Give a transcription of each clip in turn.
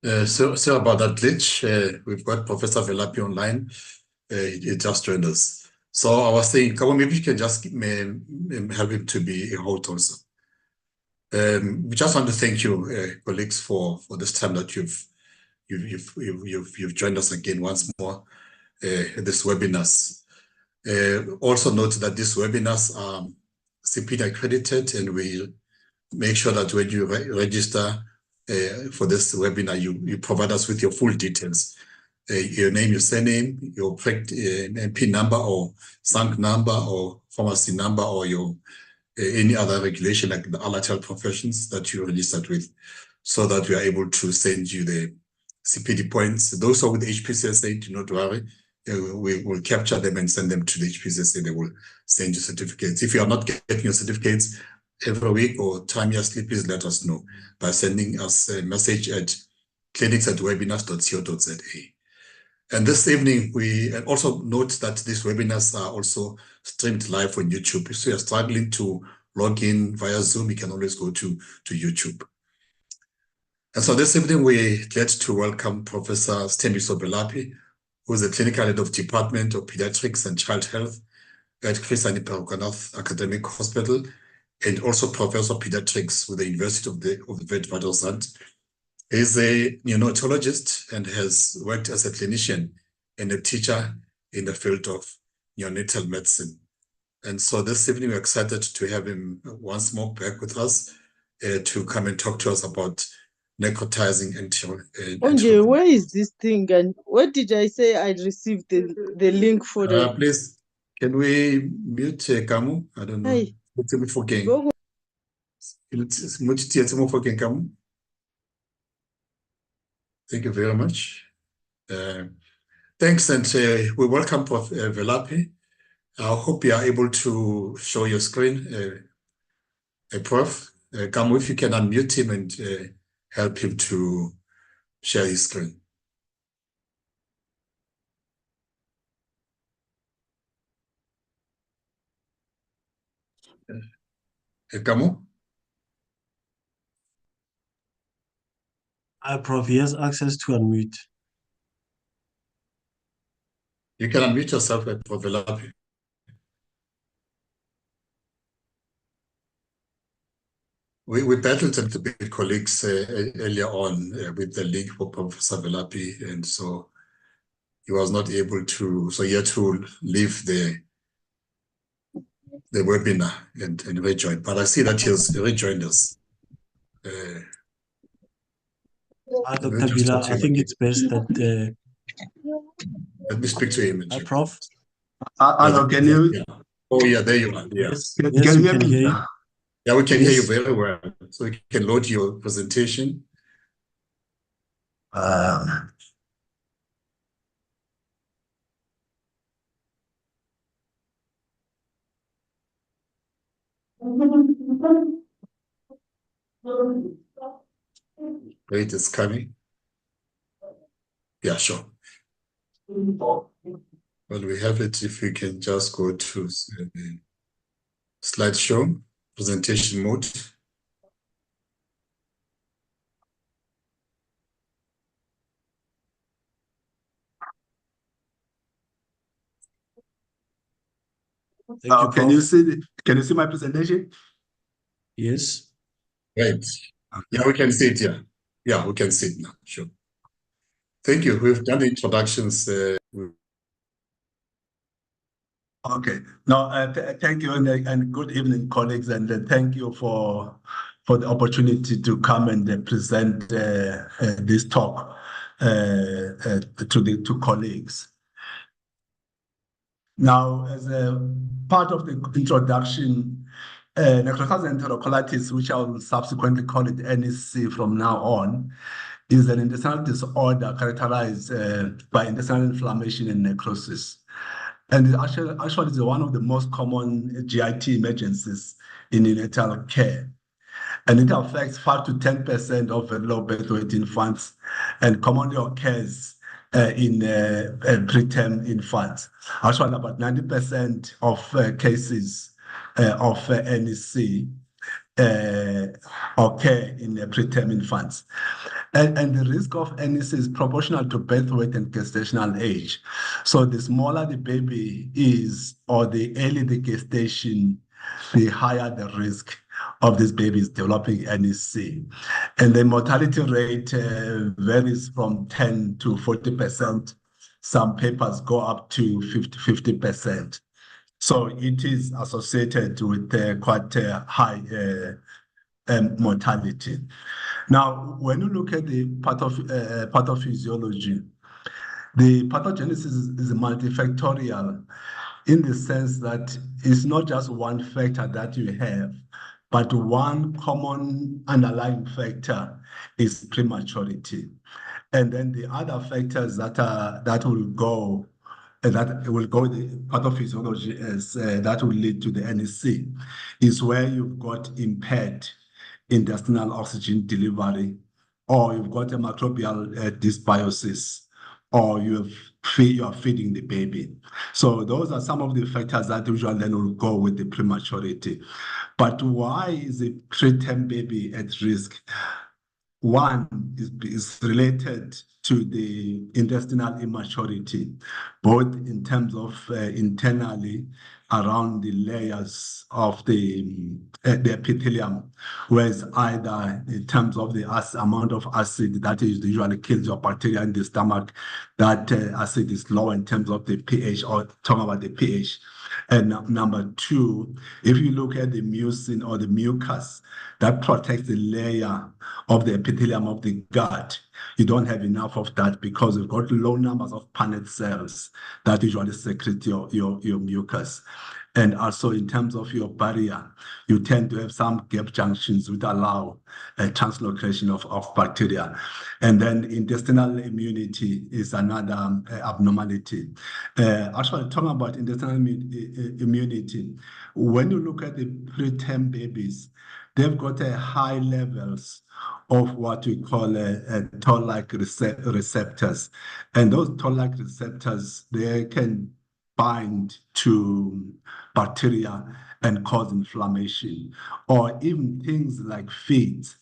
So about that glitch, we've got Professor Velaphi online. He just joined us. So I was saying, come on, maybe you can just help him to be a host also. We just want to thank you, colleagues, for this time that you've joined us again once more at this webinars. Also note that these webinars are CPD accredited, and we make sure that when you register for this webinar, you provide us with your full details. Your name, your surname, your NP number or SANC number or pharmacy number or your any other regulation like the allied health professions that you registered with, so that we are able to send you the CPD points. Those who are with HPCSA, do not worry. We will capture them and send them to the HPCSA. They will send you certificates. If you are not getting your certificates every week or timeously, please let us know by sending us a message at clinics@webinars.co.za. And this evening, we also note that these webinars are also streamed live on YouTube. If you are struggling to log in via Zoom, you can always go to YouTube. And so this evening, we're glad to welcome Professor Sithembiso Velaphi, who is the Clinical Head of Department of Pediatrics and Child Health at Chris Hani Baragwanath Academic Hospital, and also Professor of Pediatrics with the University of the Witwatersrand. He's a neonatologist and has worked as a clinician and a teacher in the field of neonatal medicine. And so this evening, we're excited to have him once more back with us to come and talk to us about necrotizing and Onje, where is this thing? And what did I say? I received the link for the... Please, can we mute Kamu? I don't know. Hey. Go. Thank you very much. Thanks, and we welcome Prof. Velaphi. I hope you are able to show your screen. Prof. Kamu, if you can unmute him and help him to share his screen. Kamu? Prof, he has access to unmute. You can unmute yourself, Prof. Velaphi. We battled a little bit, colleagues, earlier on with the link for Professor Velaphi, and so he was not able to, so he had to leave the webinar and rejoin. But I see that he has rejoined us. Dr. Bila, I think it's best that... let me speak to him. Prof? Hello, can you... Yeah. Oh, yeah, there you are. Yeah. Yes, can you hear me? Yeah, we can hear you very well. So you can load your presentation. Wait, it's coming. Yeah, sure. Well, we have it. If we can just go to the slideshow, presentation mode. Can you see my presentation? Yes. Right. Yeah, we can see it. Yeah. Yeah, we can see it now. Sure. Thank you. We've done the introductions. Okay. No, thank you and good evening, colleagues, and thank you for the opportunity to come and present this talk to the two colleagues. Now, as a part of the introduction, necrotizing enterocolitis, which I will subsequently call it NEC from now on, is an intestinal disorder characterized by intestinal inflammation and necrosis. And it actually is one of the most common GIT emergencies in neonatal care. And it affects 5 to 10% of low birth weight infants and commonly occurs in preterm infants. Actually, about 90% of cases of NEC occur in preterm infants. And the risk of NEC is proportional to birth weight and gestational age. So the smaller the baby is, or the earlier the gestation, the higher the risk of these babies developing NEC. And the mortality rate varies from 10 to 40%. Some papers go up to 50%. So it is associated with quite high mortality. Now, when you look at the pathophysiology, the pathogenesis is multifactorial in the sense that it's not just one factor that you have, but one common underlying factor is prematurity. And then the other factors that will go with the pathophysiology as that will lead to the NEC is where you've got impaired intestinal oxygen delivery, or you've got a microbial dysbiosis, or you are feeding the baby. So those are some of the factors that usually then will go with the prematurity. But why is a preterm baby at risk? One is related to the intestinal immaturity, both in terms of internally around the layers of the epithelium, whereas either in terms of the amount of acid that is usually kills your bacteria in the stomach, that acid is low in terms of the pH, or talking about the pH. And number two, if you look at the mucin or the mucus that protects the layer of the epithelium of the gut, you don't have enough of that because you've got low numbers of Paneth cells that usually secrete your mucus. And also in terms of your barrier, you tend to have some gap junctions which allow a translocation of bacteria. And then intestinal immunity is another abnormality. Actually, talking about intestinal immunity, when you look at the preterm babies, they've got high levels of what we call toll-like receptors. And those toll-like receptors, they can bind to bacteria and cause inflammation, or even things like feet,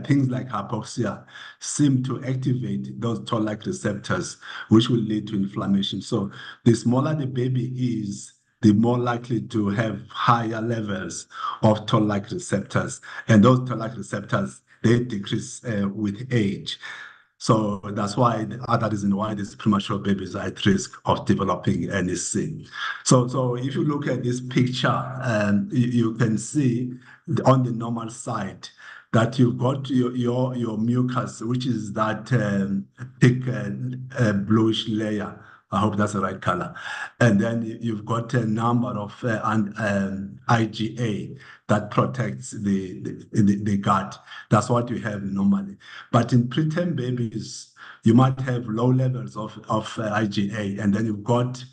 things like hypoxia seem to activate those toll-like receptors, which will lead to inflammation. So the smaller the baby is, the more likely to have higher levels of toll-like receptors. And those toll-like receptors, they decrease with age. So that's why the other reason why these premature babies are at risk of developing NEC. So if you look at this picture, you can see on the normal side that you've got your mucus, which is that thick bluish layer. I hope that's the right color. And then you've got a number of IgA that protects the gut. That's what you have normally. But in preterm babies, you might have low levels of IgA, and then you've got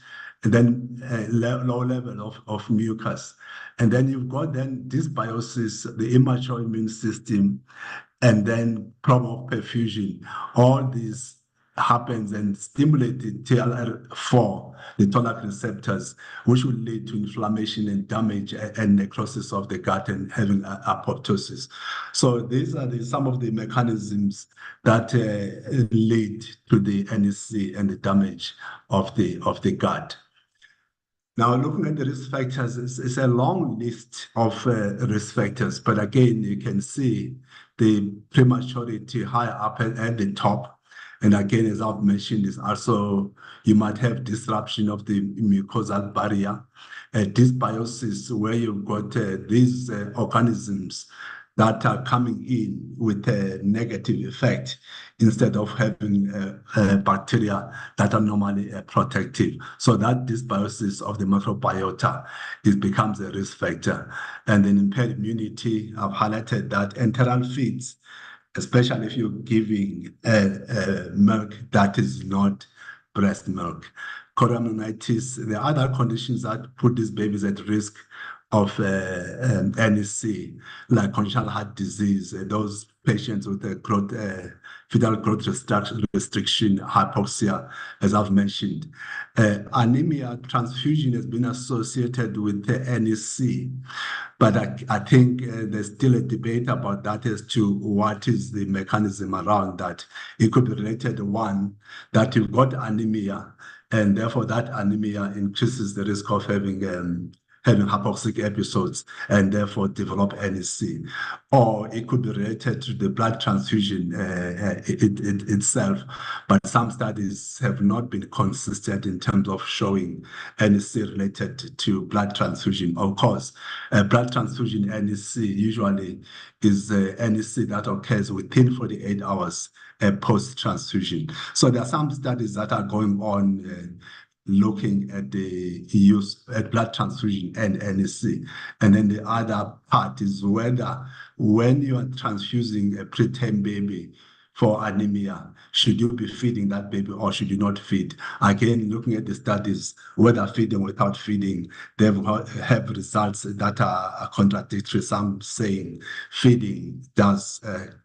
low level of mucus. And then you've got then dysbiosis, the immature immune system, and then problem of perfusion. All these happens and stimulate the TLR4, the toll-like receptors, which will lead to inflammation and damage and necrosis of the gut and having apoptosis. So these are some of the mechanisms that lead to the NEC and the damage of the gut. Now, looking at the risk factors, it's a long list of risk factors, but again, you can see the prematurity high up at the top. And again, as I've mentioned, is also you might have disruption of the mucosal barrier, dysbiosis, where you've got these organisms that are coming in with a negative effect instead of having bacteria that are normally protective. So that dysbiosis of the microbiota becomes a risk factor. And then impaired immunity, I've highlighted that enteral feeds, especially if you're giving milk that is not breast milk. Chorioamnionitis, the other conditions that put these babies at risk of NEC, like congenital heart disease, those patients with fetal growth restriction, hypoxia, as I've mentioned. Anemia transfusion has been associated with the NEC, but I think there's still a debate about that as to what is the mechanism around that. It could be related to one, that you've got anemia, and therefore that anemia increases the risk of having hypoxic episodes and therefore develop NEC. Or it could be related to the blood transfusion itself, but some studies have not been consistent in terms of showing NEC related to blood transfusion. Of course, blood transfusion NEC usually is NEC that occurs within 48 hours post-transfusion. So there are some studies that are going on looking at the use at blood transfusion and NEC. And then the other part is whether when you are transfusing a preterm baby for anemia, should you be feeding that baby or should you not feed? Again, looking at the studies, whether feeding or without feeding, they have results that are contradictory. Some saying feeding does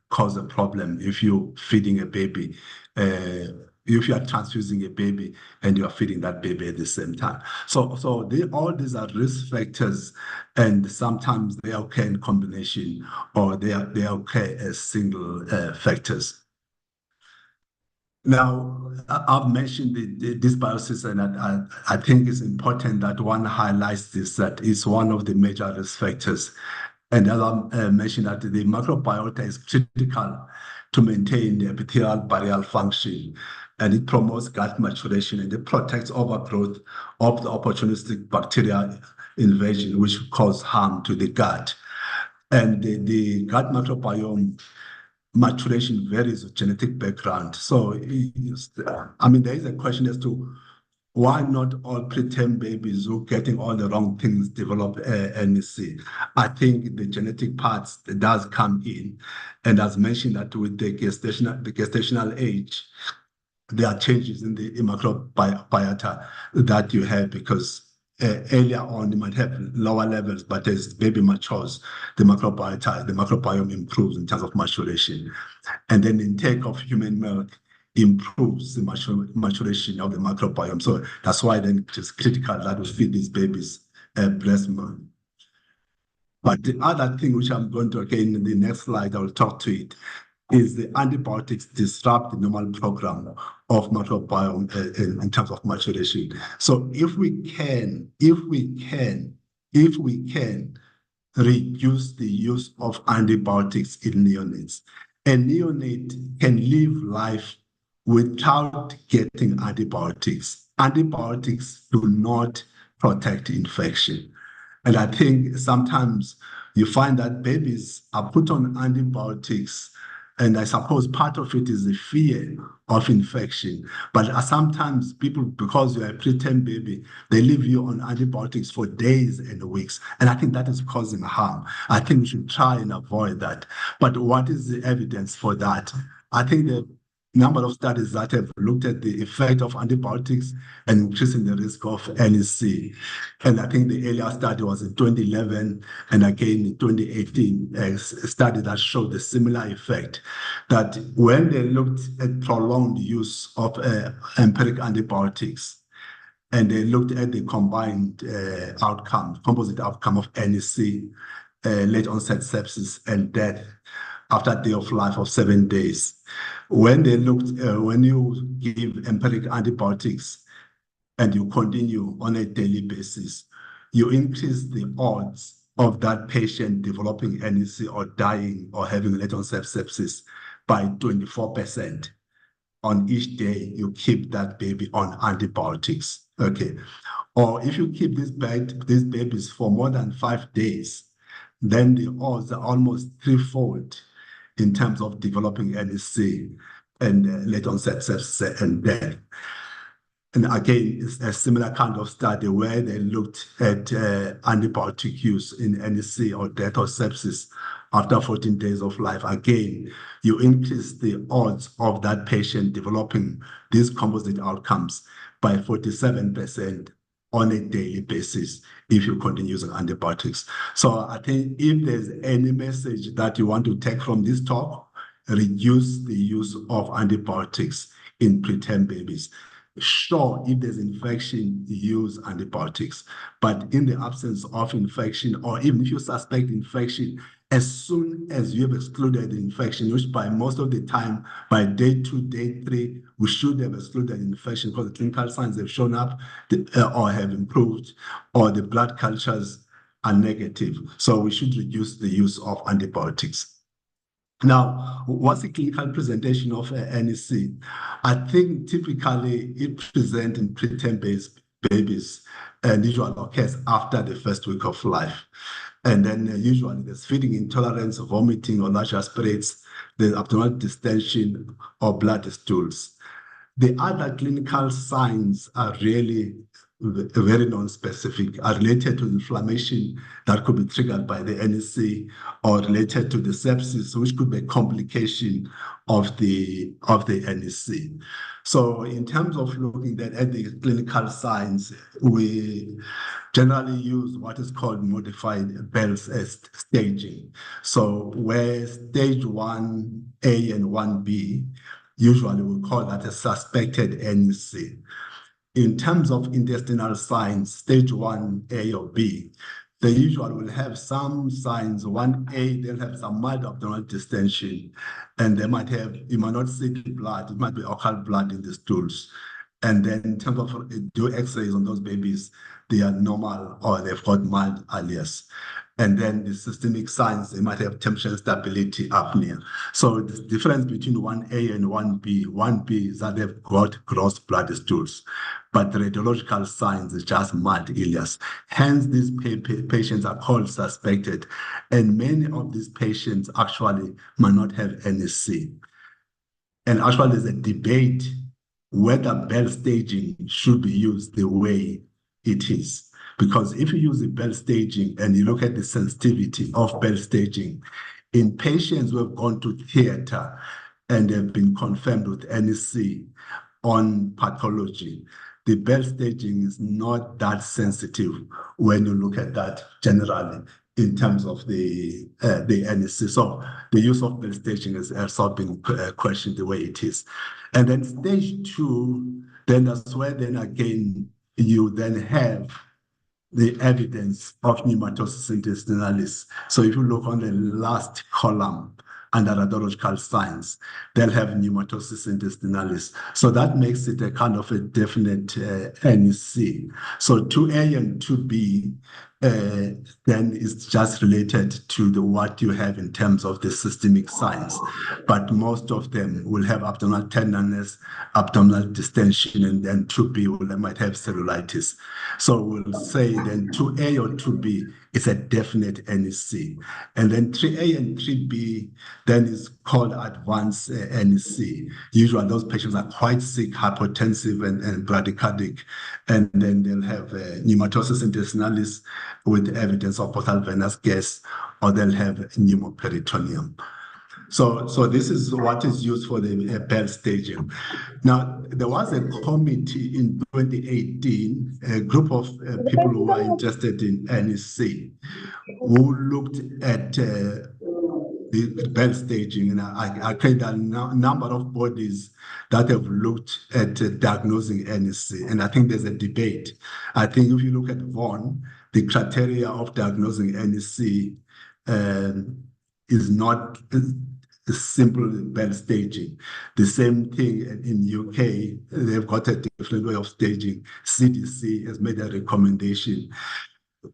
cause a problem if you're feeding a baby. If you are transfusing a baby and you are feeding that baby at the same time. So all these are risk factors, and sometimes they occur in combination or they occur as single factors. Now, I've mentioned the dysbiosis, and I think it's important that one highlights this, that it's one of the major risk factors. And as I mentioned, that the microbiota is critical to maintain the epithelial barrier function, and it promotes gut maturation and it protects overgrowth of the opportunistic bacterial invasion, which cause harm to the gut. And the gut microbiome maturation varies with genetic background. So, I mean, there is a question as to why not all preterm babies who are getting all the wrong things develop NEC. I think the genetic parts does come in, and as mentioned that with the gestational age, there are changes in the microbiota that you have, because earlier on you might have lower levels, but as baby matures, the microbiome improves in terms of maturation. And then intake of human milk improves the maturation of the microbiome. So that's why then it is critical that we feed these babies breast milk. But the other thing which I'm going to, again, in the next slide, I will talk to it, is the antibiotics disrupt the normal program of microbiome in terms of maturation. So if we can reduce the use of antibiotics in neonates, a neonate can live life without getting antibiotics. Antibiotics do not protect infection. And I think sometimes you find that babies are put on antibiotics, and I suppose part of it is the fear of infection. But sometimes people, because you're a preterm baby, they leave you on antibiotics for days and weeks. And I think that is causing harm. I think we should try and avoid that. But what is the evidence for that? I think the number of studies that have looked at the effect of antibiotics and increasing the risk of NEC. And I think the earlier study was in 2011, and again in 2018, a study that showed a similar effect, that when they looked at prolonged use of empiric antibiotics, and they looked at the combined composite outcome of NEC, late onset sepsis and death after a day of life of 7 days. When they looked, when you give empiric antibiotics and you continue on a daily basis, you increase the odds of that patient developing NEC or dying or having late onset sepsis by 24%. On each day, you keep that baby on antibiotics, okay? Or if you keep these babies for more than 5 days, then the odds are almost threefold in terms of developing NEC and late onset sepsis and death. And again, it's a similar kind of study where they looked at antibiotic use in NEC or death or sepsis after 14 days of life. Again, you increase the odds of that patient developing these composite outcomes by 47% on a daily basis if you continue using antibiotics. So I think if there's any message that you want to take from this talk, reduce the use of antibiotics in preterm babies. Sure, if there's infection, use antibiotics. But in the absence of infection, or even if you suspect infection, as soon as you have excluded the infection, which by most of the time, by day 2, day 3, we should have excluded infection because the clinical signs have shown up or have improved, or the blood cultures are negative. So we should reduce the use of antibiotics. Now, what's the clinical presentation of NEC? I think typically it presents in preterm babies and usually occurs after the first week of life. And then usually there's feeding intolerance, vomiting or large aspirates, there's abdominal distension or blood stools. The other clinical signs are really very non-specific, are related to inflammation that could be triggered by the NEC or related to the sepsis, which could be a complication of the NEC. So in terms of looking at the clinical signs, we generally use what is called modified Bell's staging. So where stage 1A and 1B, usually we call that a suspected NEC. In terms of intestinal signs, stage 1A or B, they usually will have some signs. 1A, they'll have some mild abdominal distension, and you might not see the blood, it might be occult blood in the stools. And then in terms of do x-rays on those babies, they are normal or they've got mild alias. And then the systemic signs, they might have temperature instability, apnea. So the difference between 1A and 1B is that they've got gross blood stools, but the radiological signs is just mild ileus. Hence, these patients are called suspected, and many of these patients actually might not have NEC. And actually, there's a debate whether Bell staging should be used the way it is. Because if you use the Bell staging and you look at the sensitivity of Bell staging, in patients who have gone to theater and have been confirmed with NEC on pathology, the Bell staging is not that sensitive when you look at that generally in terms of the NEC. So the use of Bell staging has also been questioned the way it is. And then stage 2, then that's where then again you then have the evidence of pneumatosis intestinalis. So if you look on the last column under radiological signs, they'll have pneumatosis intestinalis. So that makes it a kind of a definite NEC. So 2A and 2B then is just related to what you have in terms of the systemic signs. But most of them will have abdominal tenderness, abdominal distension, and then 2B might have cellulitis. So we'll say then 2A or 2B is a definite NEC. And then 3A and 3B then is called advanced NEC. Usually those patients are quite sick, hypotensive and bradycardic, and then they'll have pneumatosis intestinalis with evidence of portal venous gas, or they'll have pneumoperitoneum. So this is what is used for the Bell staging. Now, there was a committee in 2018, a group of people who were interested in NEC, who looked at the Bell staging, and I created a number of bodies that have looked at diagnosing NEC, and I think there's a debate. I think if you look at Vaughan, the criteria of diagnosing NEC is not simple Bell staging. The same thing in UK, they've got a different way of staging. CDC has made a recommendation.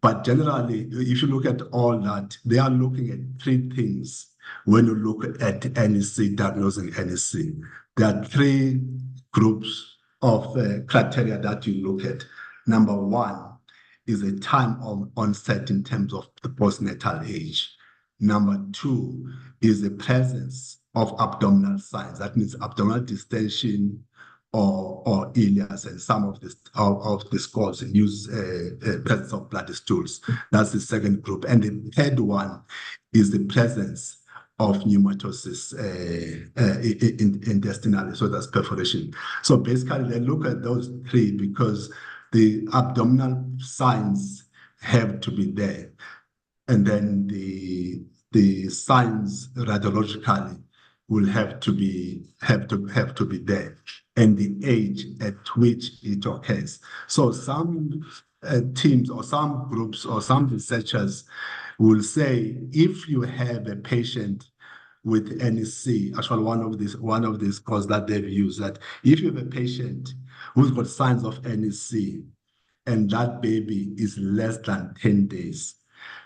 But generally, if you look at all that, they are looking at 3 things when you look at NEC, diagnosing NEC. There are 3 groups of criteria that you look at. Number 1 is the time of onset in terms of the postnatal age. Number 2 is the presence of abdominal signs. That means abdominal distension or ileus, and some of the scores use presence of blood stools. That's the second group. And the third one is the presence of pneumatosis intestinal, so that's perforation. So basically, they look at those 3 because the abdominal signs have to be there. And then the signs radiologically will have to be there, and the age at which it occurs. So some teams or some groups or some researchers will say if you have a patient with NEC, actually one of these scores that they've used, that if you have a patient who's got signs of NEC and that baby is less than 10 days,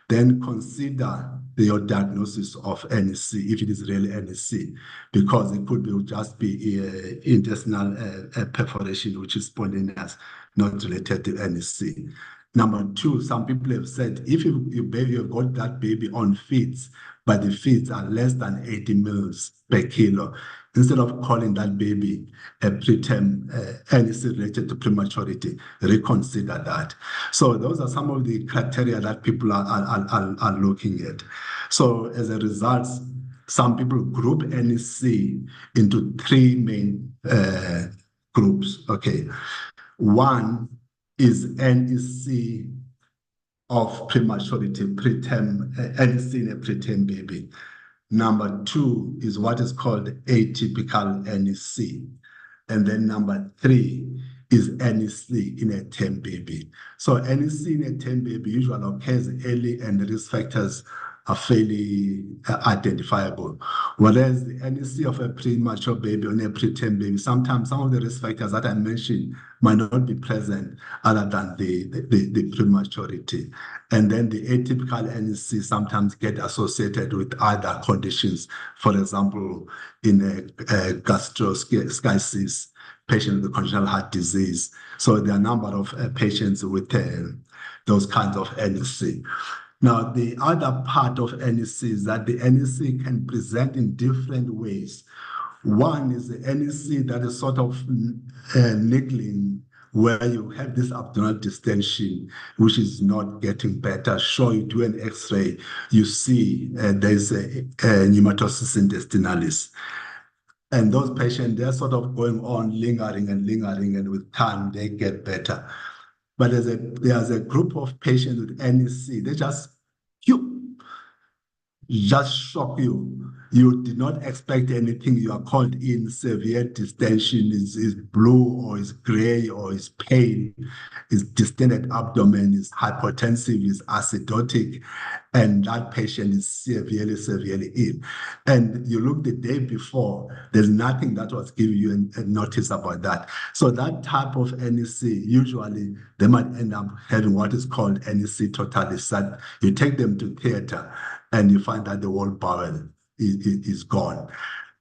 then consider your diagnosis of NEC, if it is really NEC, because it could just be intestinal perforation, which is spontaneous, not related to NEC. Number two, some people have said if you have got that baby on feeds, but the feeds are less than 80 mils per kilo, instead of calling that baby a preterm NEC related to prematurity, reconsider that. So those are some of the criteria that people are looking at. So as a result, some people group NEC into three main groups. Okay, one is NEC of prematurity, preterm, NEC in a preterm baby. Number two is what is called atypical NEC. And then number three is NEC in a term baby. So NEC in a term baby usually occurs early and the risk factors are fairly identifiable. Whereas the NEC of a premature baby or a preterm baby, sometimes some of the risk factors that I mentioned might not be present other than the prematurity. And then the atypical NEC sometimes get associated with other conditions. For example, in a gastroschisis, patient with congenital heart disease. So there are a number of patients with those kinds of NEC. Now, the other part of NEC is that the NEC can present in different ways. One is the NEC that is sort of niggling, where you have this abdominal distension, which is not getting better. Sure, you do an X-ray, you see there's a pneumatosis intestinalis. And those patients, they're sort of going on lingering, and with time, they get better. But there's a group of patients with NEC, they just shock you. You did not expect anything. You are called in severe distension, is blue or is gray or is pale, is distended abdomen, is hypotensive, is acidotic, and that patient is severely ill. And you look the day before, there's nothing that was giving you a notice about that. So that type of NEC, usually they might end up having what is called NEC totalis, that you take them to theater and you find that the whole bowel is gone.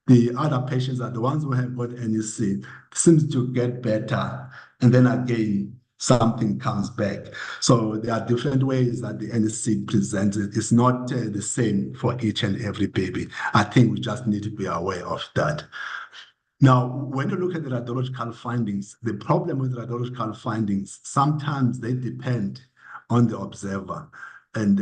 The other patients are the ones who have got NEC, seems to get better, and then again, something comes back. So there are different ways that the NEC presents. It's not the same for each and every baby. I think we just need to be aware of that. Now, when you look at the radiological findings, the problem with radiological findings, sometimes they depend on the observer. And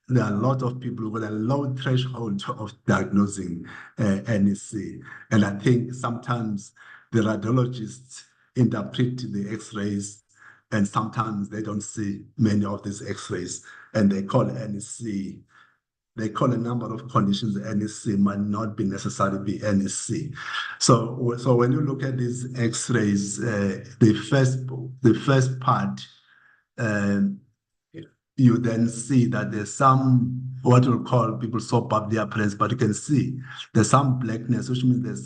there are a lot of people with a low threshold of diagnosing NEC. And I think sometimes the radiologists interpret the X-rays and sometimes they don't see many of these X-rays and they call NEC. They call a number of conditions NEC might not be necessarily be NEC. So when you look at these X-rays, the first part, you then see that there's some, what we'll call, people saw public appearance, but you can see there's some blackness, which means there's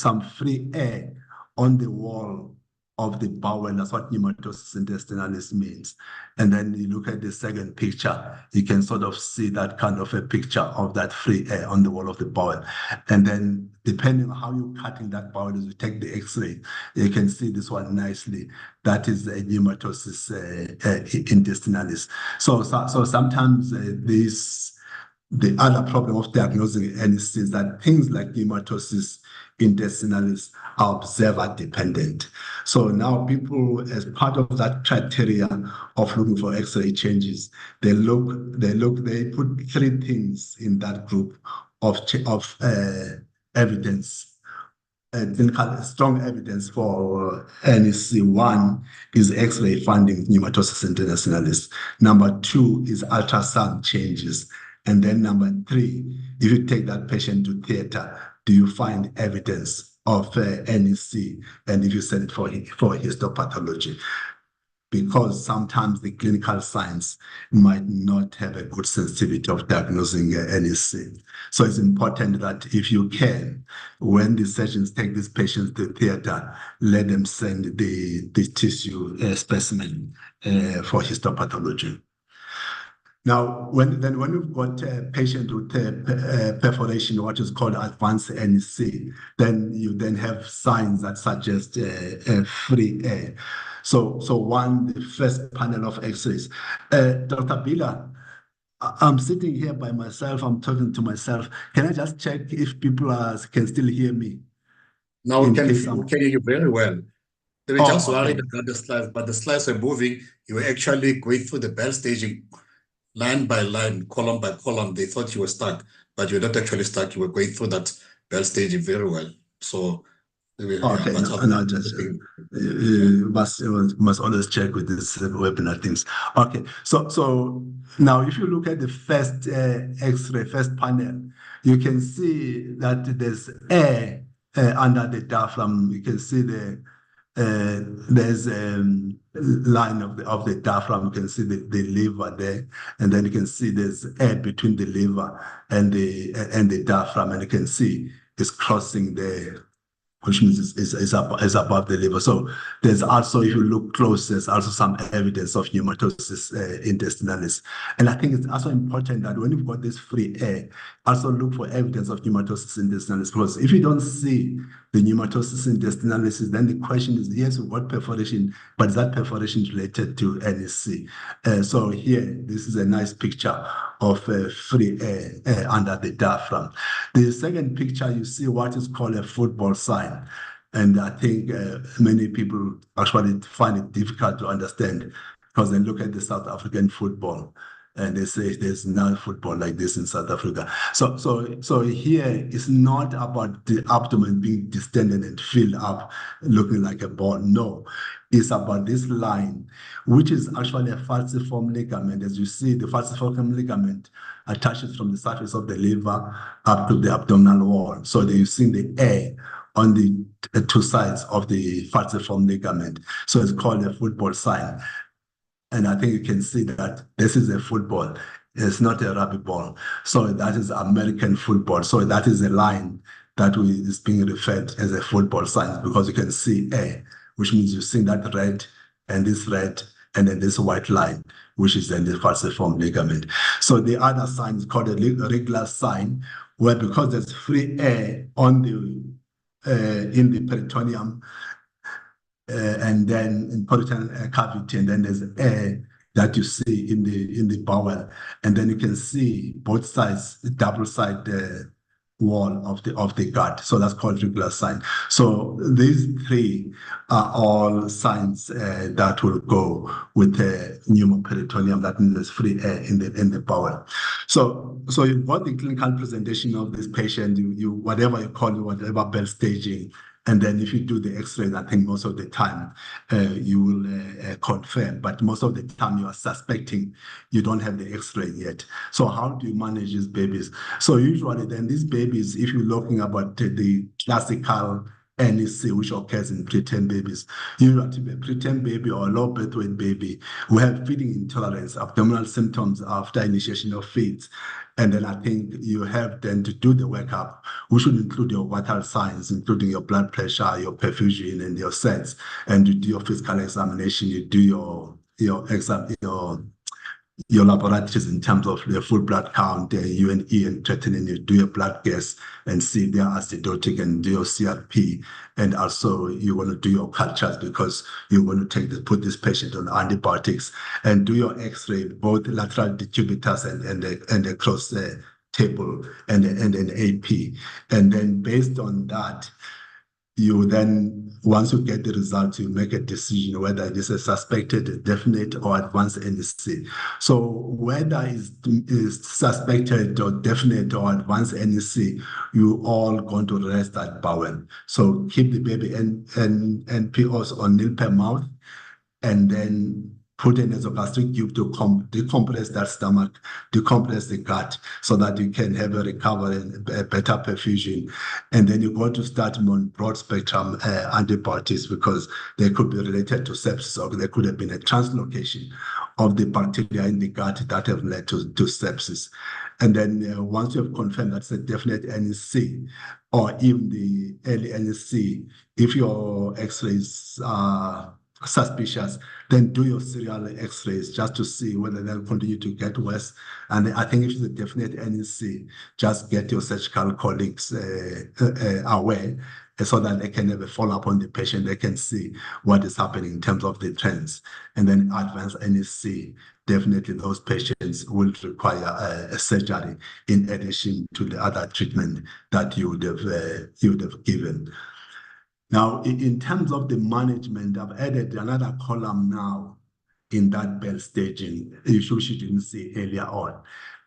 some free air on the wall of the bowel. That's what pneumatosis intestinalis means. And then you look at the second picture, you can sort of see that kind of a picture of that free air on the wall of the bowel. And then depending on how you're cutting that bowel, as you take the X-ray, you can see this one nicely. That is a pneumatosis intestinalis. So sometimes the other problem of diagnosing NEC is that things like pneumatosis intestinalis are observer dependent. So now people, as part of that criteria of looking for X-ray changes, they put three things in that group of evidence. Strong evidence for NEC. One is X-ray finding pneumatosis intestinalis. Number two is ultrasound changes. And then number 3, if you take that patient to theater, do you find evidence of NEC? And if you send it for histopathology, because sometimes the clinical science might not have a good sensitivity of diagnosing NEC. So it's important that if you can, when the surgeons take these patients to theater, let them send the tissue specimen for histopathology. Now, when you've got a patient with perforation, what is called advanced NEC, then you then have signs that suggest free air. So one, the first panel of X-rays. Dr. Bila, I'm sitting here by myself, I'm talking to myself. Can I just check if people can still hear me? Now we can hear you very well. They were just worried okay. about the slides, but the slides were moving. You were actually going through the bell staging line by line, column by column. They thought you were stuck, but you're not actually stuck. You were going through that bell staging very well. So, okay, no, just must always check with this webinar things. Okay, so now if you look at the first X-ray, first panel, you can see that there's air under the diaphragm. You can see there's a line of the diaphragm. You can see the liver there, and then you can see there's air between the liver and the diaphragm, and you can see it's crossing there, which means it's above the liver. So there's also, if you look close, there's also some evidence of pneumatosis intestinalis. And I think it's also important that when you've got this free air, also look for evidence of pneumatosis intestinalis, because if you don't see the pneumatosis intestinalis, then the question is, yes, we've got perforation, but is that perforation related to NEC? So here, this is a nice picture of free air under the diaphragm. The second picture, you see what is called a football sign. And I think many people actually find it difficult to understand because they look at the South African football and they say there's no football like this in South Africa. So here it's not about the abdomen being distended and filled up, looking like a ball. No, it's about this line, which is actually a falciform ligament. As you see, the falciform ligament attaches from the surface of the liver up to the abdominal wall. So you're seeing the air on the 2 sides of the falciform ligament. So it's called a football sign. And I think you can see that this is a football. It's not a rugby ball. So that is American football. So that is a line that is being referred as a football sign, because you can see air, which means you've seen that red, and then this white line, which is then the falciform ligament. So the other sign is called a regular sign, where because there's free air on in the peritoneum, and then in peritoneal cavity, and then there's air that you see in the bowel, and then you can see both sides, the double side wall of the gut. So that's called regular sign. So these 3 are all signs that will go with the pneumoperitoneum. That means there's free air in the bowel. So you've got the clinical presentation of this patient, you whatever you call it, whatever bell staging. And then if you do the X-rays, I think most of the time you will confirm, but most of the time you are suspecting you don't have the X-ray yet. So how do you manage these babies? So usually then these babies, if you're looking about the classical NEC, which occurs in preterm babies, usually a preterm baby or a low birth weight baby who have feeding intolerance, abdominal symptoms after initiation of feeds. And then I think you have then to do the workup, which would include your vital signs, including your blood pressure, your perfusion, and your sets. And you do your physical examination, you do your laboratories in terms of the full blood count, UNE and creatinine. You do your blood gas and see if they are acidotic, and do your CRP. And also you want to do your cultures, because you want to put this patient on antibiotics, and do your X-ray, both lateral decubitus and across the table and an AP. And then based on that, you then, once you get the results, you make a decision whether it is a suspected, definite, or advanced NEC. So whether it's suspected or definite or advanced NEC, you all going to rest that bowel. So keep the baby and NPOs on nil per mouth, and then put a nasogastric tube to decompress that stomach, decompress the gut, so that you can have a recovery and a better perfusion. And then you go to start on broad spectrum antibiotics, because they could be related to sepsis, or there could have been a translocation of the bacteria in the gut that have led to sepsis. And then once you have confirmed that's a definite NEC, or even the early NEC, if your x-rays are suspicious, then do your serial x-rays just to see whether they'll continue to get worse. And I think if it's a definite NEC, just get your surgical colleagues aware, so that they can have a follow-up on the patient. They can see what is happening in terms of the trends. And then advanced NEC, definitely those patients will require a surgery in addition to the other treatment that you would have given. Now, in terms of the management, I've added another column now in that Bell staging, which you didn't see earlier on.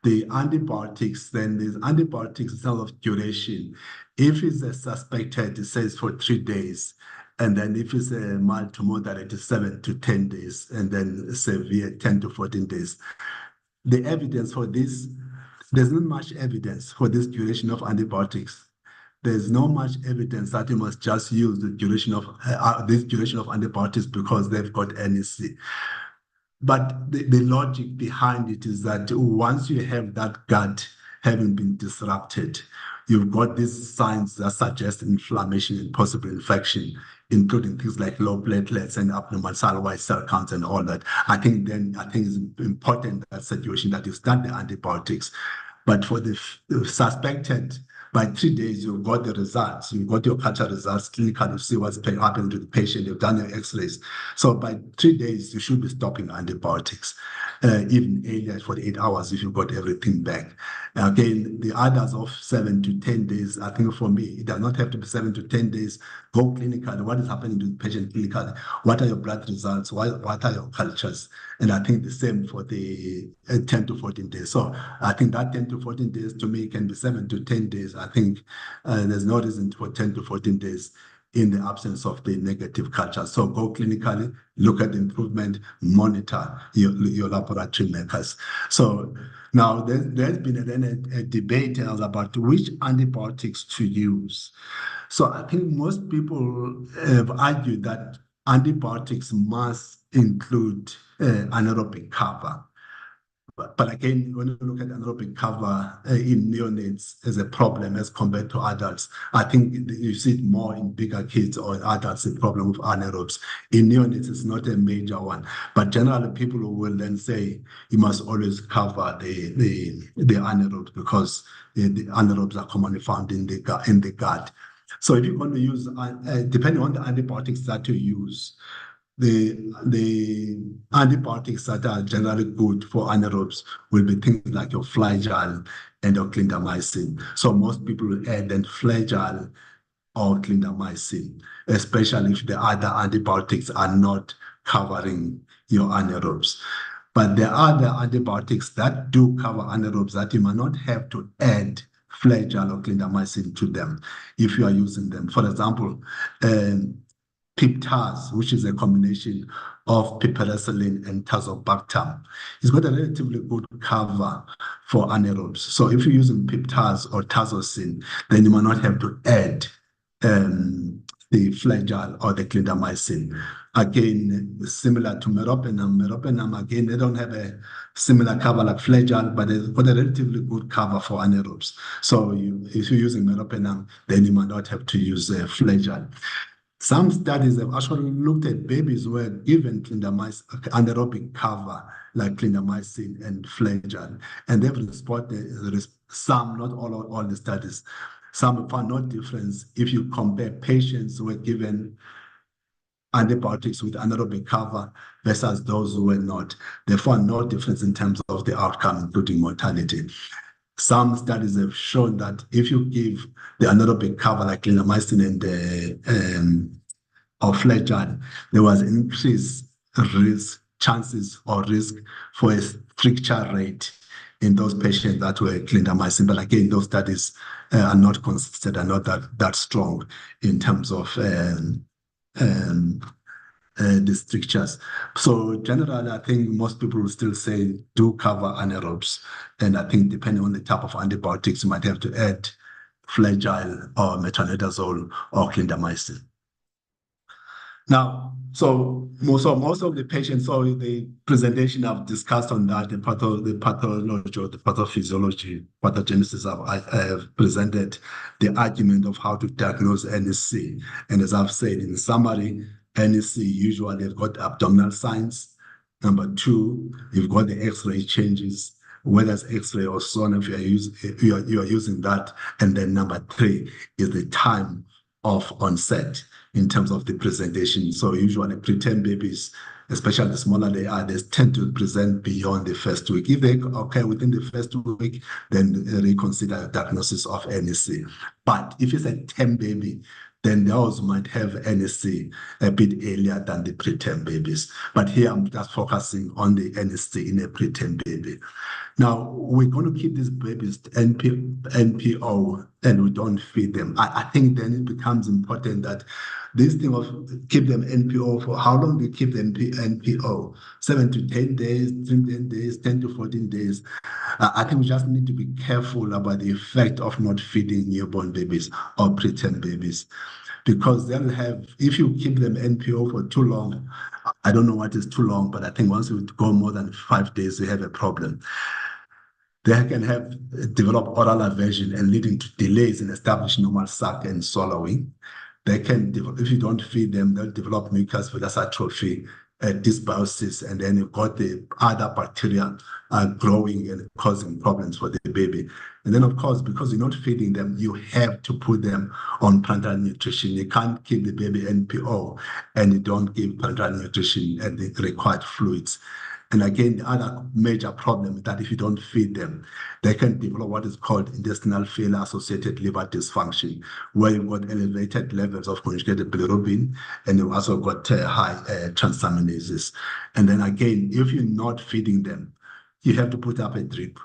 The antibiotics, then there's antibiotics in terms of duration. If it's a suspected, it says for 3 days. And then if it's a mild to moderate, it's 7 to 10 days, and then severe 10 to 14 days. The evidence for this, there's not much evidence for this duration of antibiotics. There's not much evidence that you must just use the duration of this duration of antibiotics because they've got NEC. But the logic behind it is that once you have that gut having been disrupted, you've got these signs that suggest inflammation and possible infection, including things like low platelets and abnormal cell white cell counts and all that. I think it's important that situation that you start the antibiotics. But for the suspected, by 3 days, you've got the results. You've got your culture results, clinical, you see what's happening to the patient. You've done your x-rays. So by 3 days, you should be stopping antibiotics, even earlier, 48 hours, if you've got everything back. Again, the others of 7 to 10 days, I think for me, it does not have to be 7 to 10 days. Go clinical. What is happening to the patient clinically? What are your blood results? What are your cultures? And I think the same for the 10 to 14 days. So I think that 10 to 14 days to me can be 7 to 10 days. I think there's no reason for 10 to 14 days in the absence of the negative culture. So go clinically, look at the improvement, monitor your laboratory markers. So now there's been a debate about which antibiotics to use. So I think most people have argued that antibiotics must include anaerobic cover. But again, when you look at anaerobic cover in neonates as a problem as compared to adults, I think you see it more in bigger kids or adults, the problem with anaerobes. In neonates, it's not a major one. But generally, people will then say you must always cover the anaerobes, because the anaerobes are commonly found in the gut. So if you're going to use, depending on the antibiotics that you use, the antibiotics that are generally good for anaerobes will be things like your Flagyl and your clindamycin. So most people will add then Flagyl or clindamycin, especially if the other antibiotics are not covering your anaerobes. But there are other antibiotics that do cover anaerobes that you might not have to add Flagyl or clindamycin to them if you are using them. For example, Piptaz, which is a combination of piperacillin and tazobactam. It's got a relatively good cover for anaerobes. So if you're using Piptaz or tazocin, then you might not have to add the Flagyl or the clindamycin. Again, similar to meropenem. Meropenem, again, they don't have a similar cover like Flagyl, but they've got a relatively good cover for anaerobes. So if you're using meropenem, then you might not have to use Flagyl. Some studies have actually looked at babies who were given anaerobic cover, like clindamycin and Flagyl, and they've reported some, not all the studies, some have found no difference if you compare patients who were given antibiotics with anaerobic cover versus those who were not. They found no difference in terms of the outcome, including mortality. Some studies have shown that if you give the anaerobic cover like clindamycin and or Flagyl, there was increased chances or risk for a fracture rate in those patients that were clindamycin. But again, those studies are not consistent and not that strong in terms of the strictures. So generally, I think most people will still say do cover anaerobes. And I think depending on the type of antibiotics, you might have to add flagyl or metronidazole or clindamycin. Now, so most of the patients, so the presentation I've discussed on that, the pathology or the pathophysiology, pathogenesis, I have presented the argument of how to diagnose NSC. And as I've said in summary, NSC usually have got abdominal signs. Number two, you've got the X-ray changes, whether it's X-ray or sonography, you are using that. And then number three is the time of onset in terms of the presentation. So usually preterm babies, especially the smaller they are, they tend to present beyond the first week. If they occur within the first week, then reconsider a diagnosis of NSC. But if it's a term baby, then those might have NSC a bit earlier than the preterm babies. But here I'm just focusing on the NSC in a preterm baby. Now, we're going to keep these babies NPO and we don't feed them. I think then it becomes important that this thing of keep them NPO, for how long do you keep them NPO? 7 to 10 days, 10 days, 10 to 14 days. I think we just need to be careful about the effect of not feeding newborn babies or preterm babies, because they'll have, if you keep them NPO for too long, I don't know what is too long, but I think once you go more than 5 days, you have a problem. They can develop oral aversion and leading to delays in establishing normal suck and swallowing. They can develop, if you don't feed them, they'll develop mucus villus atrophy, dysbiosis, and then you've got the other bacteria growing and causing problems for the baby. And then, of course, because you're not feeding them, you have to put them on parenteral nutrition. You can't keep the baby NPO and you don't give parenteral nutrition and the required fluids. And again, the other major problem is that if you don't feed them, they can develop what is called intestinal failure-associated liver dysfunction, where you've got elevated levels of conjugated bilirubin, and you've also got high transaminases. And then again, if you're not feeding them, you have to put up a drip.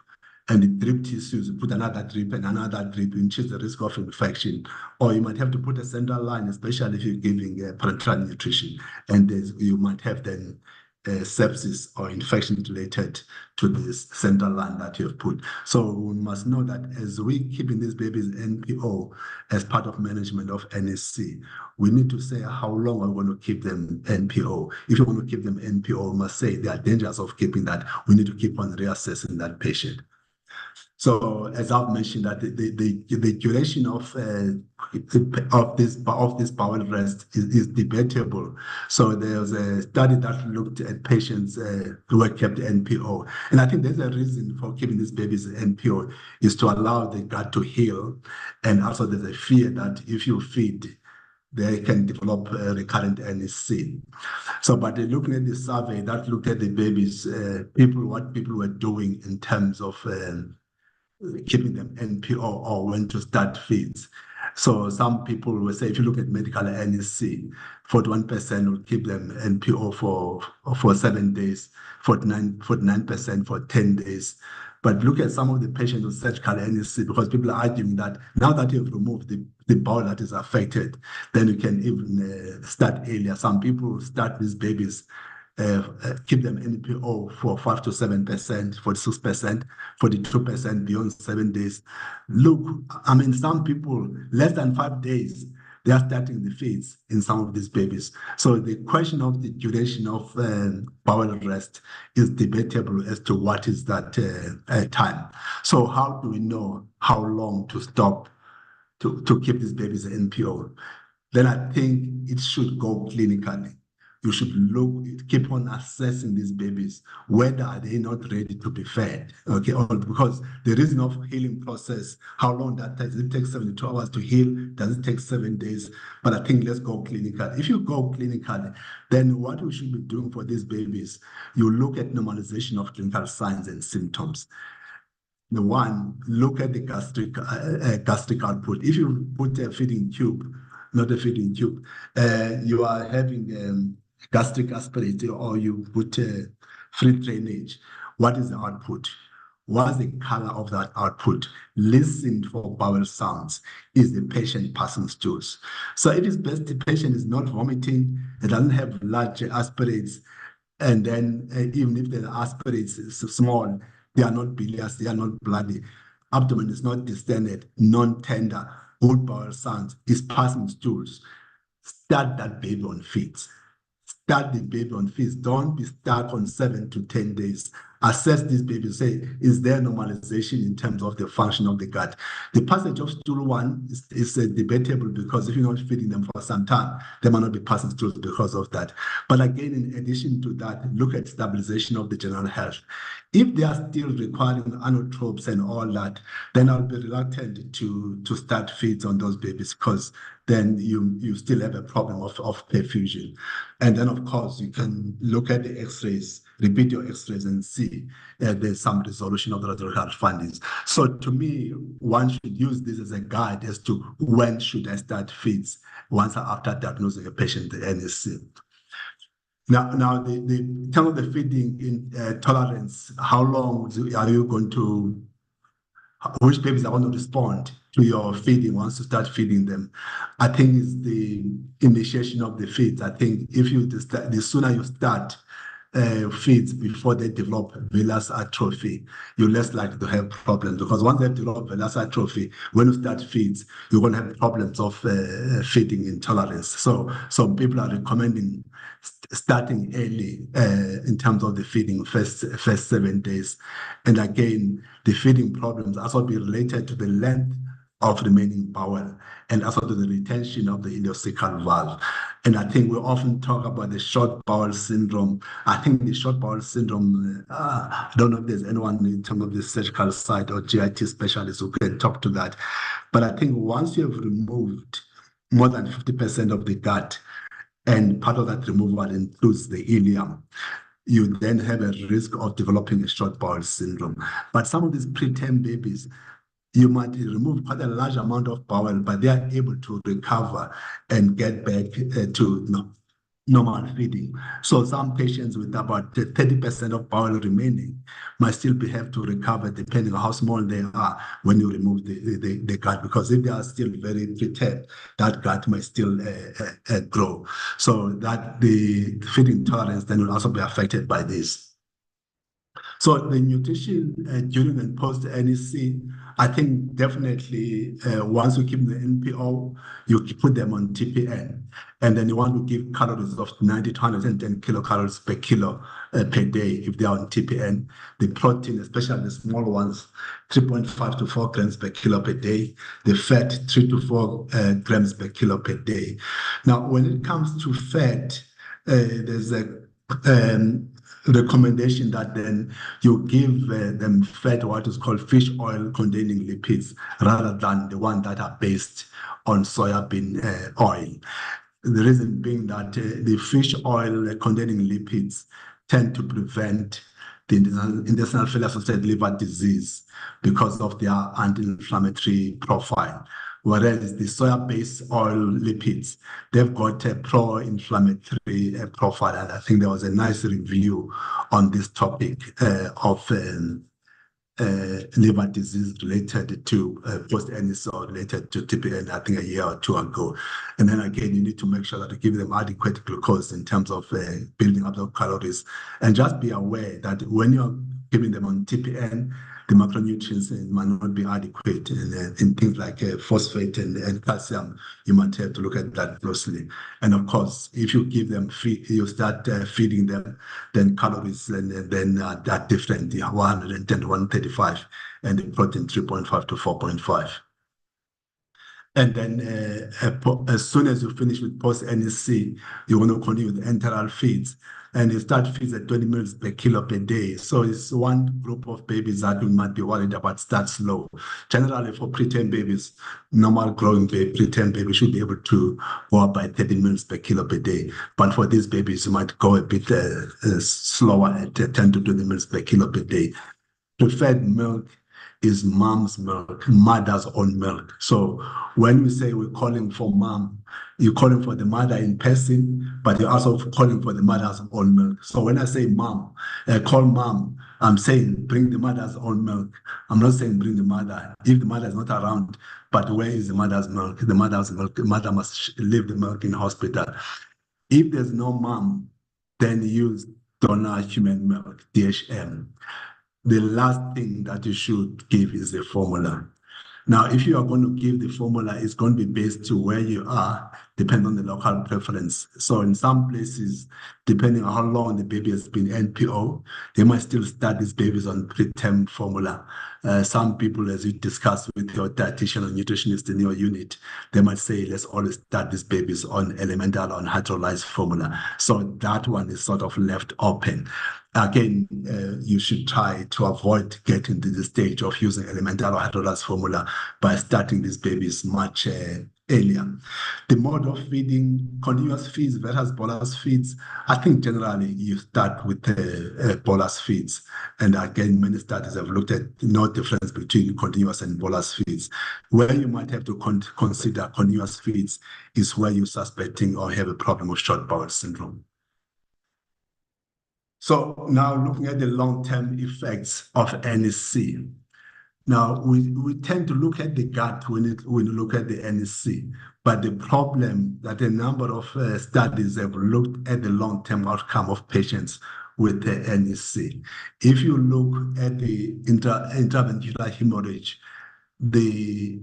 And the drip tissues, you put another drip and another drip, increase the risk of infection. Or you might have to put a central line, especially if you're giving parenteral nutrition. And you might have then sepsis or infection related to this central line that you've put. So we must know that as we keeping these babies NPO as part of management of NSC, we need to say how long are we going to keep them NPO. If you want to keep them NPO, we must say there are dangers of keeping that. We need to keep on reassessing that patient. So as I've mentioned, that the duration of this bowel rest is debatable. So there's a study that looked at patients who were kept NPO, and I think there's a reason for keeping these babies NPO is to allow the gut to heal, and also there's a fear that if you feed, they can develop recurrent NSC. So, but looking at the survey that looked at the babies, what people were doing in terms of keeping them NPO or when to start feeds. So some people will say, if you look at medical NSC, 41% will keep them NPO for 7 days, 49% for 10 days. But look at some of the patients with surgical NSC, because people are arguing that now that you've removed the bowel that is affected, then you can even start earlier. Some people start these babies, keep them NPO for 5 to 7%, 46%, 42% beyond 7 days. Look, I mean, some people, less than 5 days, they are starting the feeds in some of these babies. So the question of the duration of bowel rest is debatable as to what is that time. So how do we know how long to stop to keep these babies NPO? Then I think it should go clinically. You should keep on assessing these babies, whether are they not ready to be fed, okay? Or because the reason of healing process, how long that takes, does it take 72 hours to heal? Does it take 7 days? But I think let's go clinical. If you go clinically, then what we should be doing for these babies, you look at normalization of clinical signs and symptoms. The one, look at the gastric output. If you put a feeding tube, not a feeding tube, you are having gastric aspirator, or you put free drainage. What is the output? what's the color of that output? Listen for bowel sounds. Is the patient passing stools? So it is best the patient is not vomiting, it doesn't have large aspirates, and then even if the aspirates is small, they are not bilious, they are not bloody. Abdomen is not distended, non-tender, good bowel sounds, is passing stools. Start that baby on feeds. Start the baby on feeds. Don't be stuck on 7 to 10 days. Assess this baby. Say, is there normalization in terms of the function of the gut? The passage of stool one is debatable because if you're not feeding them for some time, they might not be passing stools because of that. But again, in addition to that, look at stabilization of the general health. If they are still requiring anotropes and all that, then I'll be reluctant to start feeds on those babies because then you still have a problem of perfusion. And then, of course, you can look at the x-rays, repeat your x-rays and see there's some resolution of the lateral health findings. So to me, one should use this as a guide as to when should I start feeds once after diagnosing a patient with NSC. Now in terms of the feeding tolerance, how long are you going to, which babies are going to respond to your feeding once you start feeding them? I think it's the initiation of the feeds. I think if you the sooner you start feeds before they develop villus atrophy, you're less likely to have problems, because once they develop villus atrophy, when you start feeds, you're going to have problems of feeding intolerance. So people are recommending starting early in terms of the feeding first 7 days. And again, the feeding problems also be related to the length of remaining bowel and also to the retention of the ileocecal valve. And I think we often talk about the short bowel syndrome. I think the short bowel syndrome, I don't know if there's anyone in terms of the surgical side or GIT specialist who can talk to that. But I think once you have removed more than 50% of the gut, and part of that removal includes the ileum, you then have a risk of developing a short bowel syndrome. But some of these preterm babies, you might remove quite a large amount of bowel, but they are able to recover and get back to normal feeding. So some patients with about 30% of bowel remaining might still have to recover depending on how small they are when you remove the gut, because if they are still very preterm, that gut might still grow. So that the feeding tolerance then will also be affected by this. So the nutrition during and post NEC, I think definitely once you keep the NPO, you put them on TPN, and then you want to give calories of 90 to 110 kilocalories per kilo per day if they are on TPN. The protein, especially the small ones, 3.5 to 4 grams per kilo per day. The fat, 3 to 4 grams per kilo per day. Now, when it comes to fat, there's a recommendation that then you give them fat, what is called fish oil containing lipids, rather than the one that are based on soybean oil. The reason being that the fish oil containing lipids tend to prevent the intestinal failure-associated liver disease because of their anti-inflammatory profile. Whereas the soya-based oil lipids, they've got a pro-inflammatory profile. And I think there was a nice review on this topic of liver disease related to post-NSO or related to TPN, I think a year or two ago. And then again, you need to make sure that you give them adequate glucose in terms of building up the calories. And just be aware that when you're giving them on TPN, the macronutrients might not be adequate in things like phosphate and calcium. You might have to look at that closely. And of course, if you give them you start feeding them, then calories and then are different, 110 to 135, and the protein 3.5 to 4.5. And then as soon as you finish with post-NSC, you want to continue with enteral feeds. And you start feeds at 20 mils per kilo per day. So it's one group of babies that we might be worried about start slow. Generally, for preterm babies, normal growing preterm baby should be able to go up by 30 mils per kilo per day. But for these babies, you might go a bit slower at 10 to 20 mils per kilo per day. Preferred milk is mom's milk, mother's own milk. So when we say we're calling for mom, you're calling for the mother in person, but you're also calling for the mother's own milk. So when I say mom, call mom, I'm saying bring the mother's own milk. I'm not saying bring the mother. If the mother is not around, but where is the mother's milk? The mother's milk, the mother must leave the milk in hospital. If there's no mom, then use donor human milk, DHM. The last thing that you should give is the formula. Now, if you are going to give the formula, it's going to be based to where you are, depending on the local preference. So in some places, depending on how long the baby has been NPO, they might still start these babies on preterm formula. Some people, as you discuss with your dietitian or nutritionist in your unit, they might say, let's always start these babies on elemental, on hydrolyzed formula. So that one is sort of left open. Again, you should try to avoid getting to the stage of using elemental or hydrolyzed formula by starting these babies much earlier. The mode of feeding, continuous feeds versus bolus feeds, I think generally you start with bolus feeds. And again, many studies have looked at no difference between continuous and bolus feeds. Where you might have to consider continuous feeds is where you're suspecting or have a problem with short bowel syndrome. So now looking at the long-term effects of NEC. Now, we tend to look at the gut when we look at the NEC, but the problem that a number of studies have looked at the long-term outcome of patients with the NEC. If you look at the intraventricular hemorrhage, you're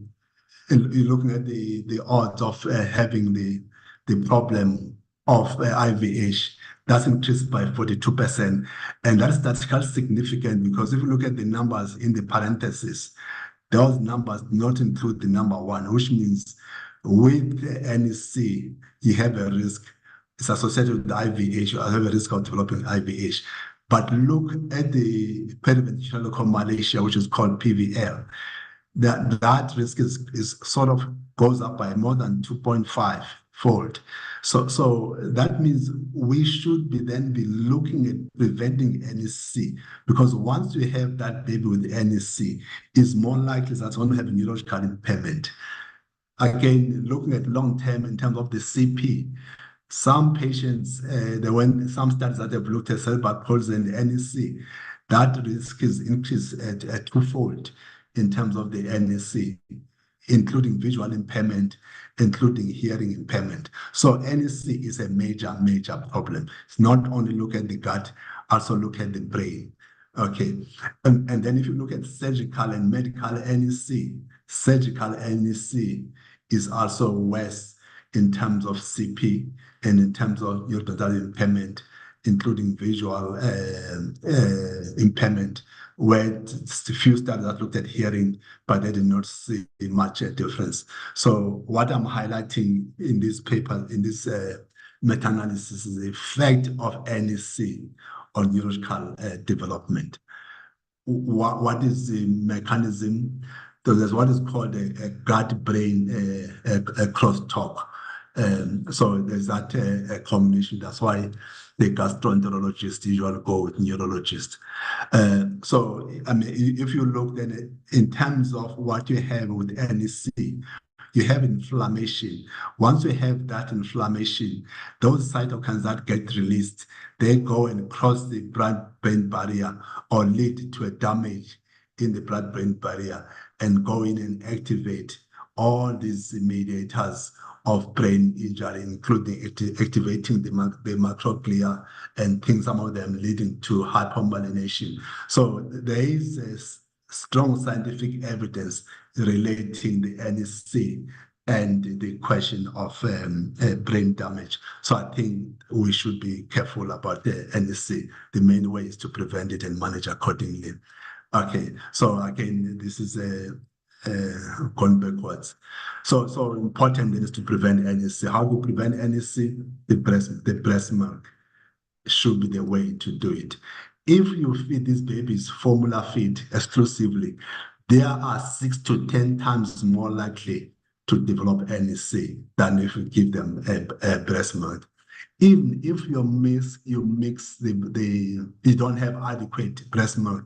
looking at the odds of having the problem of IVH, that's increased by 42%. And that's statistically significant because if you look at the numbers in the parentheses, those numbers do not include the number 1, which means with the NEC, you have a risk. It's associated with the IVH, you have a risk of developing IVH. But look at the periventricular local malacia, which is called PVL. That risk is sort of goes up by more than 2.5 fold. So that means we should then be looking at preventing NEC, because once you have that baby with NEC, it's more likely that's going to have a neurological impairment. Again, looking at long term in terms of the CP, some patients, some studies that have looked at cerebral palsy and NEC, that risk is increased at twofold in terms of the NEC, including visual impairment, including hearing impairment. So NEC is a major, major problem. It's not only look at the gut, also look at the brain. Okay, and then if you look at surgical and medical NEC, surgical NEC is also worse in terms of CP and in terms of neurological impairment, including visual impairment, where a few studies that looked at hearing, but they did not see much difference. So what I'm highlighting in this paper, in this meta-analysis, is the effect of NEC on neurological development. What is the mechanism? So there's what is called a gut-brain crosstalk. So there's that a combination. That's why the gastroenterologist usually go with neurologist. So I mean, if you look then in terms of what you have with NEC, you have inflammation. Once you have that inflammation, those cytokines that get released, they go and cross the blood-brain barrier or lead to a damage in the blood-brain barrier and go in and activate all these mediators of brain injury, including activating the microglia and things, some of them leading to hypomyelination. So there is strong scientific evidence relating the NEC and the question of brain damage. So I think we should be careful about the NEC. The main way is to prevent it and manage accordingly. Okay, so again, this is going backwards. So important is to prevent NEC. How to prevent NEC? The breast milk should be the way to do it. If you feed these babies formula feed exclusively, they are 6 to 10 times more likely to develop NEC than if you give them a breast milk. Even if you don't have adequate breast milk,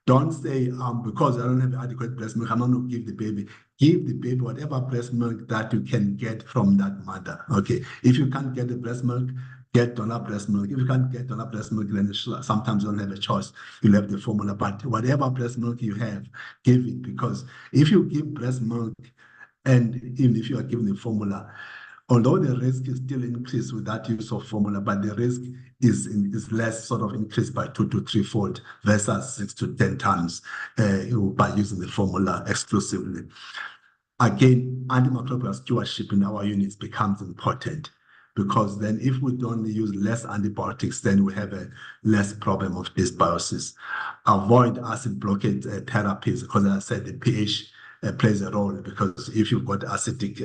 Don't say, because I don't have adequate breast milk, I'm not going to give the baby. Give the baby whatever breast milk that you can get from that mother. Okay. If you can't get the breast milk, get donor breast milk. If you can't get donor breast milk, then sometimes you don't have a choice. You'll have the formula. But whatever breast milk you have, give it. Because if you give breast milk, and even if you are given the formula, although the risk is still increased with that use of formula, but the risk is less, sort of increased by 2 to 3-fold versus 6 to 10 times by using the formula exclusively. Again, antimicrobial stewardship in our units becomes important, because then if we don't use less antibiotics, then we have a less problem of dysbiosis. Avoid acid blockade therapies, because as I said, the pH plays a role, because if you've got acidic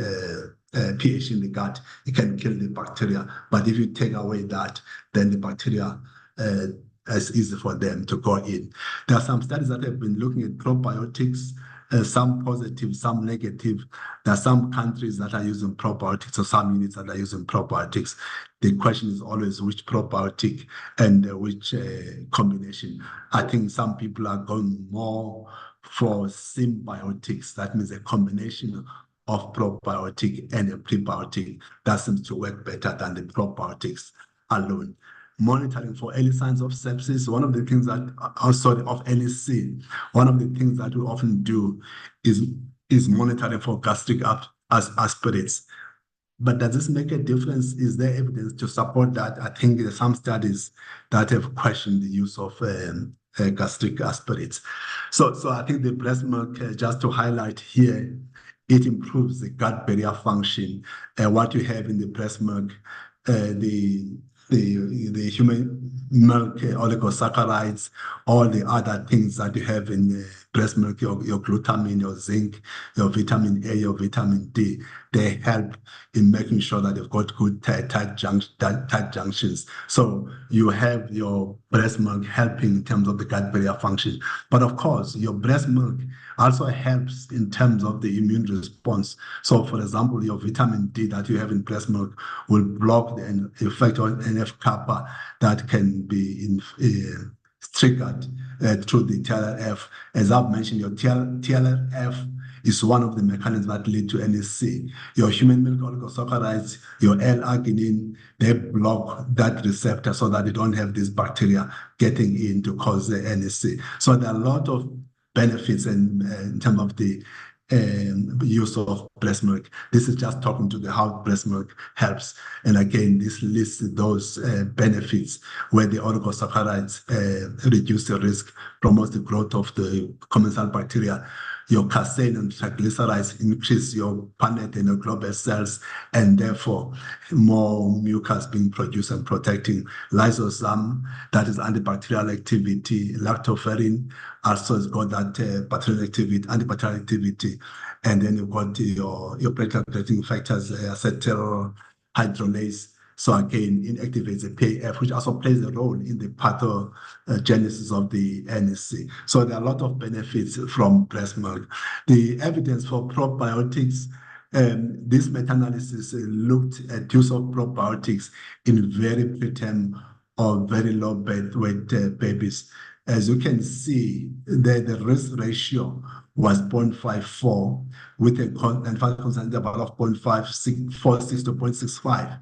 pH in the gut, it can kill the bacteria. But if you take away that, then the bacteria it's easy for them to go in. There are some studies that have been looking at probiotics, some positive, some negative. There are some countries that are using probiotics, or some units that are using probiotics. The question is always which probiotic and which combination. I think some people are going more for symbiotics. That means a combination of probiotic and a prebiotic. That seems to work better than the probiotics alone. Monitoring for early signs of sepsis, one of the things that also of NSC, one of the things that we often do is monitoring for gastric aspirates. But does this make a difference? Is there evidence to support that? I think there are some studies that have questioned the use of gastric aspirates. So I think the breast milk, just to highlight here, it improves the gut barrier function. What you have in the breast milk, the human milk, oligosaccharides, all the other things that you have in breast milk, your glutamine, your zinc, your vitamin A, your vitamin D, they help in making sure that you've got good tight junctions. So you have your breast milk helping in terms of the gut barrier function. But of course, your breast milk also helps in terms of the immune response. So for example, your vitamin D that you have in breast milk will block the effect on NF-kappa that can be triggered through the TLRF. As I've mentioned, your TLRF is one of the mechanisms that lead to NSC. Your human milk oligosaccharides, your L-arginine, they block that receptor so that you don't have this bacteria getting in to cause the NSC. So there are a lot of benefits in terms of the use of breast milk. This is just talking to how breast milk helps. And again, this lists those benefits where the oligosaccharides reduce the risk, promotes the growth of the commensal bacteria. Your casein and triglycerides increase your Paneth and your global cells, and therefore more mucus being produced and protecting. Lysozyme, that is antibacterial activity. Lactoferrin also has got that bacterial activity, antibacterial activity. And then you've got your platelet-regulating factors, acetyl hydrolase. So again, it activates the PAF, which also plays a role in the pathogenesis of the NSC. So there are a lot of benefits from breast milk. The evidence for probiotics, this meta-analysis looked at use of probiotics in very preterm or very low birth weight babies. As you can see, the risk ratio was 0.54 with a confidence interval of 0.546 to 0.65.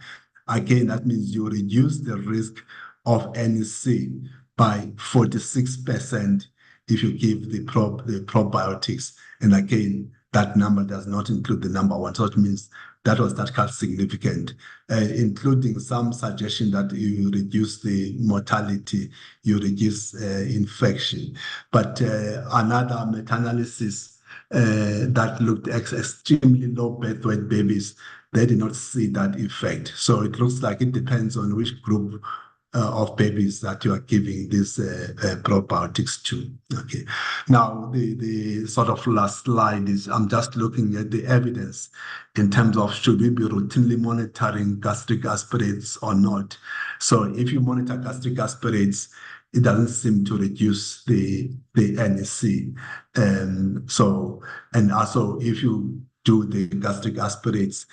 Again, that means you reduce the risk of NSC by 46% if you give the probiotics. And again, that number does not include the number one. So it means that was statistically significant, including some suggestion that you reduce the mortality, you reduce infection. But another meta-analysis that looked at extremely low birth weight babies, they did not see that effect. So it looks like it depends on which group of babies that you are giving these probiotics to. Okay. Now, the sort of last slide is I'm just looking at the evidence in terms of should we be routinely monitoring gastric aspirates or not. So if you monitor gastric aspirates, it doesn't seem to reduce the NSC. And also if you do the gastric aspirates,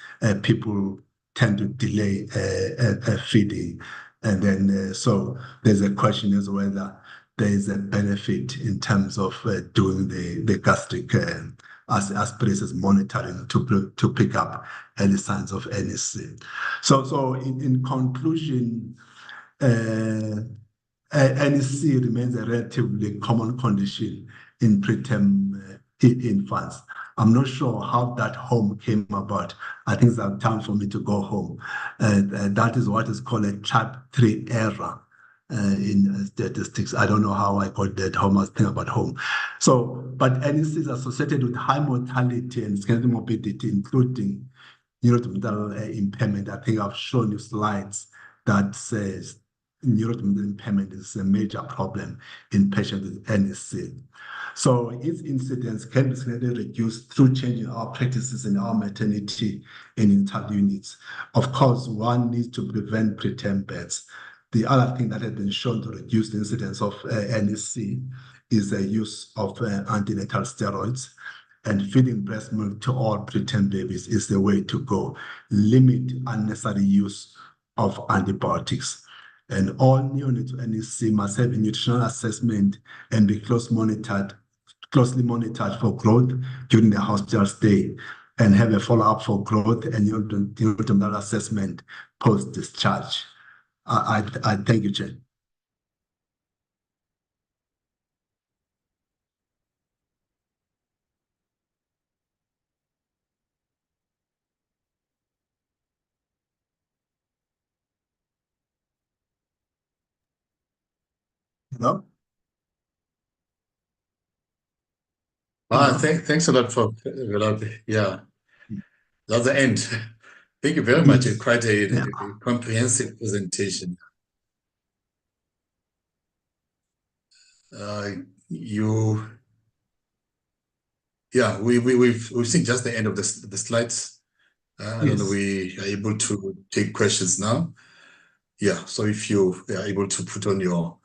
people tend to delay feeding. And then, so there's a question as to whether there is a benefit in terms of doing the gastric aspirations monitoring to pick up early signs of NEC. So in conclusion, NEC remains a relatively common condition in preterm infants. I'm not sure how that home came about. I think it's time for me to go home. That is what is called a type 3 error in statistics. I don't know how I got that home. I was thinking about home. So, but NEC is associated with high mortality and skeletal morbidity, including neurodevelopmental impairment. I think I've shown you slides that says neurodevelopmental impairment is a major problem in patients with NEC. So its incidence can be significantly reduced through changing our practices in our maternity and natal units. Of course, one needs to prevent preterm births. The other thing that has been shown to reduce the incidence of NEC is the use of antenatal steroids, and feeding breast milk to all preterm babies is the way to go. Limit unnecessary use of antibiotics. And all neonates with NEC must have a nutritional assessment and be closely monitored for growth during the hospital stay, and have a follow-up for growth and neurodevelopmental assessment post-discharge. I thank you, Chair. Hello? Thanks a lot for Velaphi. Yeah, that's the end. Thank you very much. Yes. Quite a comprehensive presentation. We've seen just the end of the slides, and we are able to take questions now. Yeah, so if you are able to put on your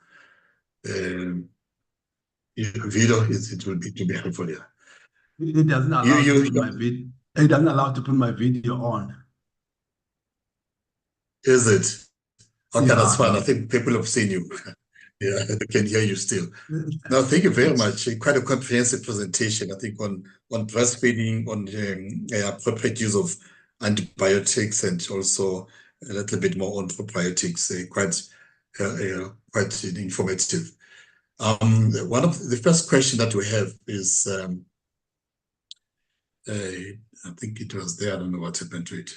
video, it will be helpful. Yeah. It doesn't allow to put my video. It doesn't allow to put my video on. Is it? Okay, Yeah. that's fine. I think people have seen you. Yeah, they can hear you still. No, thank you very much. Quite a comprehensive presentation, I think, on breastfeeding, on appropriate use of antibiotics, and also a little bit more on probiotics. Quite informative. One of the first question that we have is, I think it was there. I don't know what happened to it.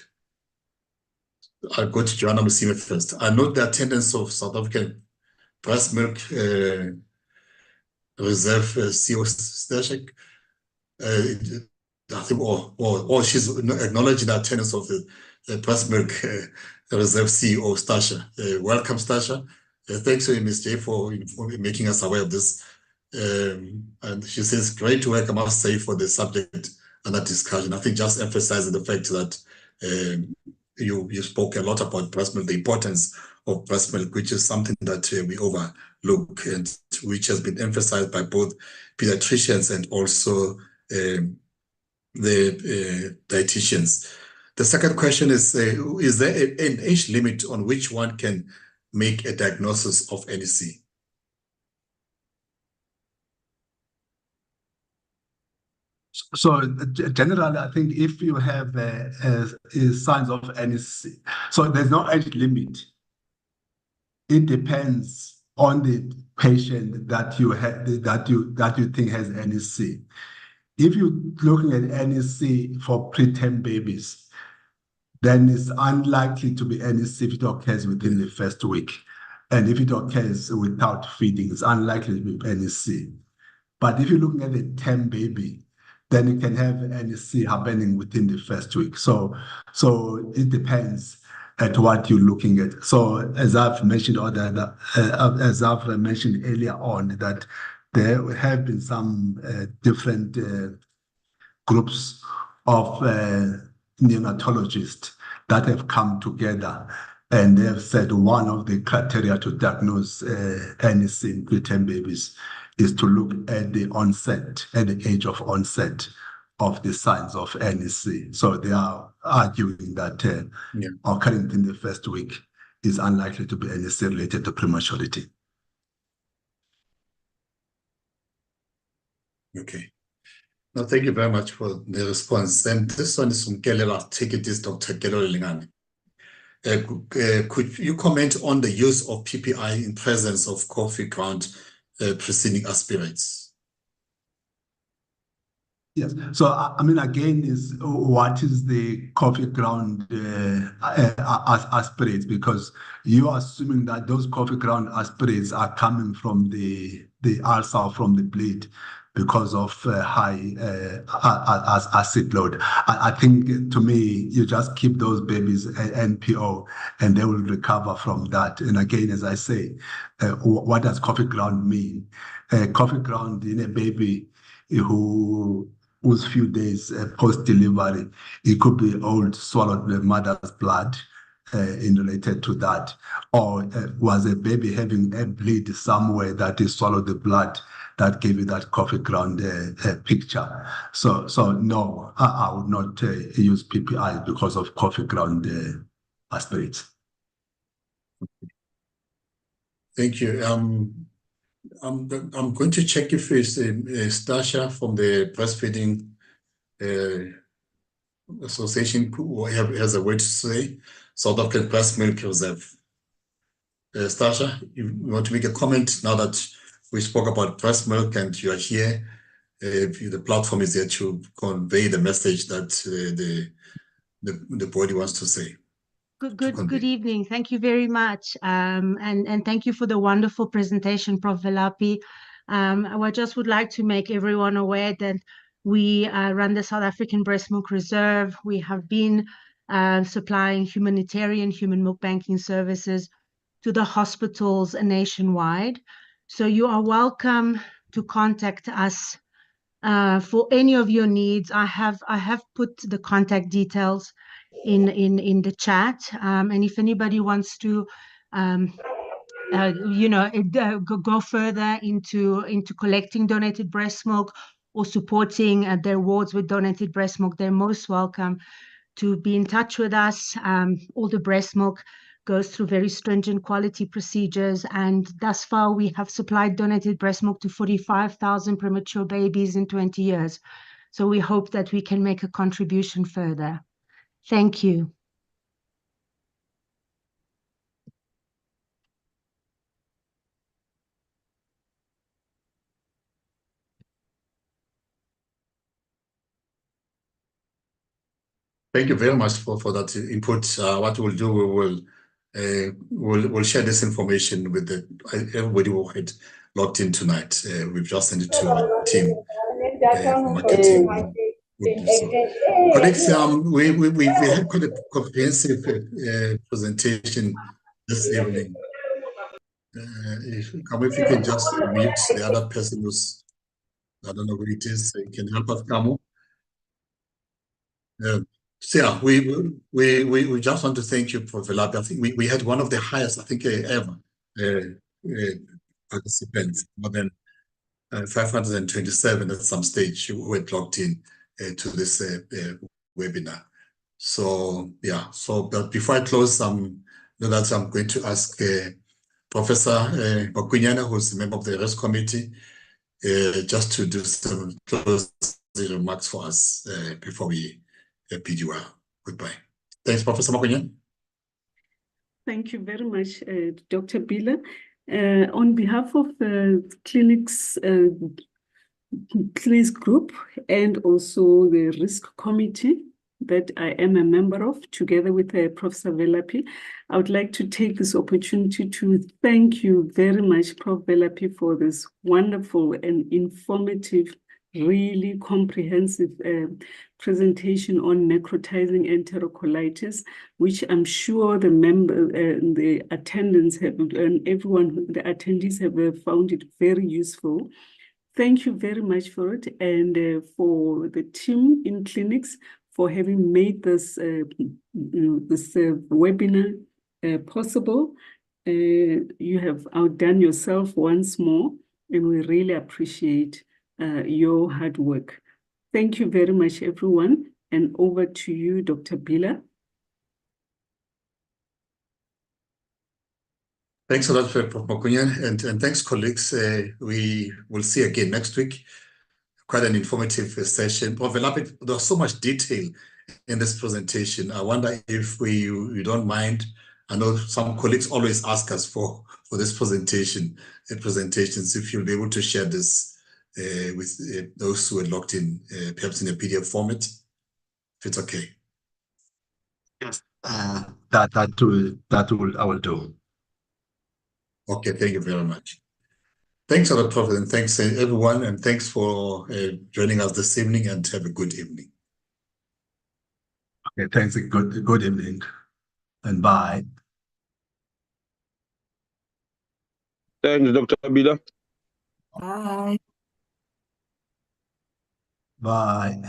I'll go to Joanna Musime first. I note the attendance of South African breast milk reserve CO station. I think, or she's acknowledging the attendance of the breast milk reserve CEO, Stasha. Welcome, Stasha. Thanks to Ms. J for making us aware of this. And she says, great work, I must say, for the subject and that discussion. I think just emphasizing the fact that you spoke a lot about breast milk, the importance of breast milk, which is something that we overlook, and which has been emphasized by both pediatricians and also the dietitians. The second question is there an age limit on which one can make a diagnosis of NEC? So generally, I think if you have signs of NEC, so there's no age limit. It depends on the patient that you have, that you think has NEC. If you're looking at NEC for preterm babies, then it's unlikely to be NEC if it occurs within the first week. And if it occurs without feeding, it's unlikely to be NEC. But if you're looking at a term baby, then you can have NEC happening within the first week. So it depends at what you're looking at. So as I've mentioned, as I've mentioned earlier on, that there have been some different groups of neonatologists that have come together, and they have said one of the criteria to diagnose NEC in preterm babies is to look at the onset, at the age of onset of the signs of NEC. So they are arguing that occurring within the first week is unlikely to be NEC related to prematurity. Okay. No, thank you very much for the response. And this one is from Kelela. I take it is Dr. Kelela Lingani. Could you comment on the use of PPI in presence of coffee ground preceding aspirates? Yes. So, I mean, again, is what is the coffee ground aspirates? Because you are assuming that those coffee ground aspirates are coming from the ulcer from the bleed because of high acid load. I think, to me, you just keep those babies NPO and they will recover from that. And again, as I say, what does coffee ground mean? Coffee ground in a baby whose few days post-delivery, it could be old, swallowed the mother's blood in related to that, or was a baby having a bleed somewhere that he swallowed the blood that gave you that coffee ground picture. So no, I would not use PPI because of coffee ground aspirates. Thank you. I'm going to check if it's Stasha from the Breastfeeding Association who has a word to say. South African Breast Milk Reserve. Stasha, you want to make a comment now that we spoke about breast milk and you are here? The platform is there to convey the message that the body wants to say. Good evening. Thank you very much. And thank you for the wonderful presentation, Prof. Velaphi. I just would like to make everyone aware that we run the South African Breast Milk Reserve. We have been supplying humanitarian human milk banking services to the hospitals nationwide. So you are welcome to contact us for any of your needs. I have put the contact details in the chat, and if anybody wants to go further into collecting donated breast milk or supporting their wards with donated breast milk, they're most welcome to be in touch with us. All the breast milk goes through very stringent quality procedures, and thus far we have supplied donated breast milk to 45,000 premature babies in 20 years. So we hope that we can make a contribution further. Thank you. Thank you very much for that input. What we'll do, we'll share this information with everybody who had logged in tonight. We've just sent it to our team, marketing. We'll do so. Colleagues, we had quite a comprehensive presentation this evening. If you can just mute the other person who's, I don't know who it is, so you can help us, Kamo. So yeah, we just want to thank you for Velaphi. I think we had one of the highest, I think, ever participants, more than 527 at some stage who had logged in to this webinar. So yeah, but before I close, I'm going to ask Professor Makunyana, who's a member of the REST committee, just to do some closing remarks for us before we bid you goodbye. Thanks, Professor Makunyana. Thank you very much, Dr. Bila. On behalf of the clinics group and also the risk committee that I am a member of, together with Professor Velaphi, I would like to take this opportunity to thank you very much, Prof. Velaphi, for this wonderful and informative, really comprehensive presentation on necrotizing enterocolitis, which I'm sure the attendants have, and everyone, the attendees have found it very useful. Thank you very much for it, and for the team in clinics for having made this webinar possible. You have outdone yourself once more, and we really appreciate your hard work. Thank you very much, everyone, and over to you, Dr. Bila. Thanks a lot, Prof. Makunyan, and thanks, colleagues. We will see again next week quite an informative session. Prof. Velaphi, there was so much detail in this presentation. I wonder if you don't mind. I know some colleagues always ask us for this presentations, if you'll be able to share this with those who are locked in, perhaps in a PDF format, if it's okay. Yes. That will I will do. Okay, thank you very much. Thanks a lot, Prof, and thanks everyone, and thanks for joining us this evening, and have a good evening. Okay, thanks. Good evening, and bye. Thanks, Dr. Kabila. Bye. Bye.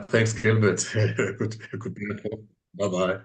Thanks, Gilbert. Good. Bye-bye.